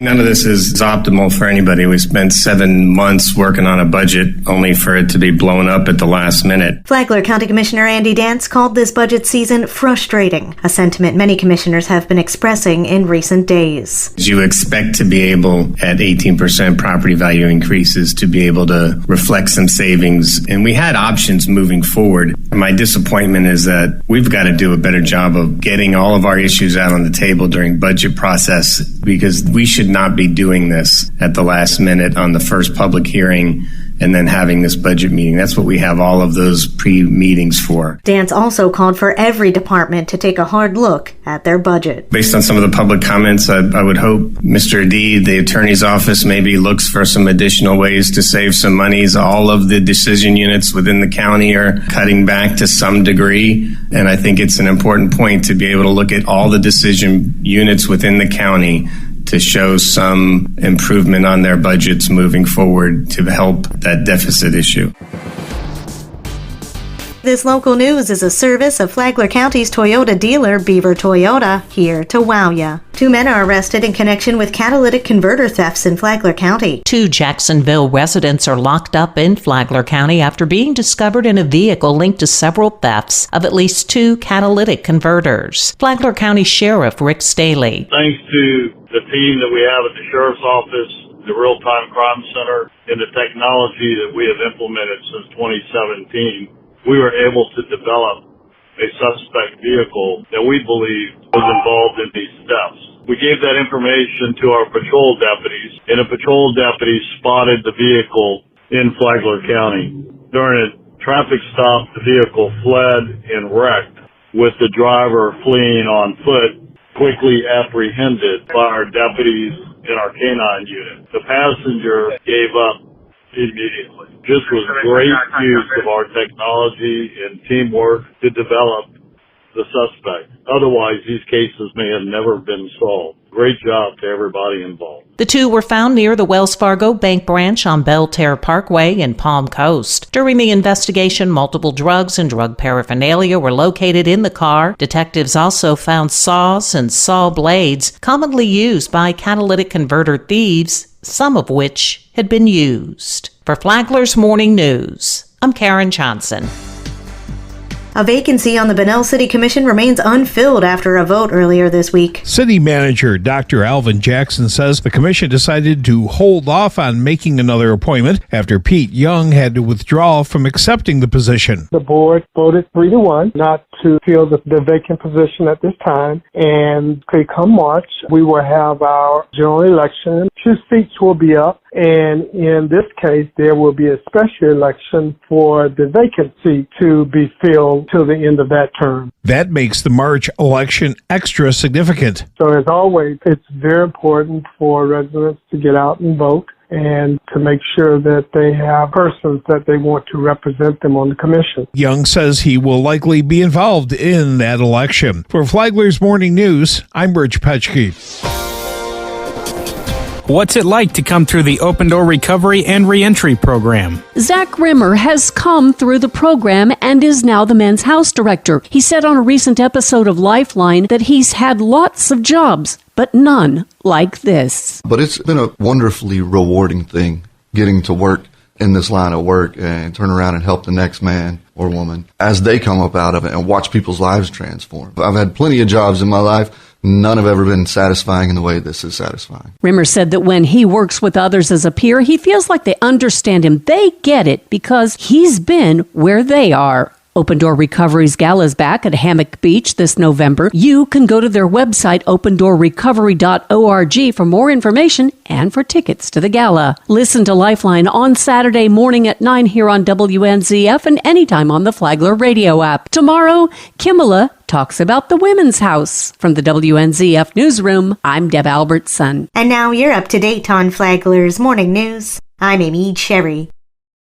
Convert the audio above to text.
None of this is optimal for anybody. We spent 7 months working on a budget only for it to be blown up at the last minute. Flagler County Commissioner Andy Dance called this budget season frustrating, a sentiment many commissioners have been expressing in recent days. You expect to be able, at 18% property value increases, to be able to reflect some savings. And we had options moving forward. My disappointment is that we've got to do a better job of getting all of our issues out on the table during budget process, because we should not be doing this at the last minute on the first public hearing and then having this budget meeting. That's what we have all of those pre-meetings for. Dance also called for every department to take a hard look at their budget. Based on some of the public comments, I would hope Mr. D, the attorney's office, maybe looks for some additional ways to save some monies. All of the decision units within the county are cutting back to some degree. And I think it's an important point to be able to look at all the decision units within the county to show some improvement on their budgets moving forward to help that deficit issue. This local news is a service of Flagler County's Toyota dealer, Beaver Toyota, here to wow ya. 2 men are arrested in connection with catalytic converter thefts in Flagler County. 2 Jacksonville residents are locked up in Flagler County after being discovered in a vehicle linked to several thefts of at least 2 catalytic converters. Flagler County Sheriff Rick Staley. Thanks to the team that we have at the Sheriff's Office, the Real-Time Crime Center, and the technology that we have implemented since 2017, we were able to develop a suspect vehicle that we believe was involved in these thefts. We gave that information to our patrol deputies, and the patrol deputies spotted the vehicle in Flagler County. During a traffic stop, the vehicle fled and wrecked, with the driver fleeing on foot, quickly apprehended by our deputies in our canine unit. The passenger gave up immediately. This was great use of our technology and teamwork to develop the suspect. Otherwise, these cases may have never been solved. Great job to everybody involved. The 2 were found near the Wells Fargo Bank branch on Belterre Parkway in Palm Coast. During the investigation, multiple drugs and drug paraphernalia were located in the car. Detectives also found saws and saw blades commonly used by catalytic converter thieves, some of which had been used. For Flagler's Morning News, I'm Karen Johnson. A vacancy on the Bunnell City Commission remains unfilled after a vote earlier this week. City Manager Dr. Alvin Jackson says the commission decided to hold off on making another appointment after Pete Young had to withdraw from accepting the position. The board voted 3-1 not to fill the vacant position at this time, and come March, we will have our general election. 2 seats will be up, and in this case, there will be a special election for the vacant seat to be filled till the end of that term. That makes the March election extra significant. So as always, it's very important for residents to get out and vote and to make sure that they have persons that they want to represent them on the commission. Young says he will likely be involved in that election. For Flagler's Morning News, I'm Rich Petchke. What's it like to come through the Open Door Recovery and Reentry Program? Zach Rimmer has come through the program and is now the men's house director. He said on a recent episode of Lifeline that he's had lots of jobs, but none like this. But it's been a wonderfully rewarding thing getting to work in this line of work and turn around and help the next man or woman as they come up out of it and watch people's lives transform. I've had plenty of jobs in my life. None have ever been satisfying in the way this is satisfying. Rimmer said that when he works with others as a peer, he feels like they understand him. They get it because he's been where they are. Open Door Recovery's gala is back at Hammock Beach this November. You can go to their website, opendoorrecovery.org, for more information and for tickets to the gala. Listen to Lifeline on Saturday morning at 9 here on WNZF and anytime on the Flagler radio app. Tomorrow, Kimala talks about the Women's House. From the WNZF Newsroom, I'm Deb Albertson. And now you're up to date on Flagler's Morning News. I'm Amy Cherry.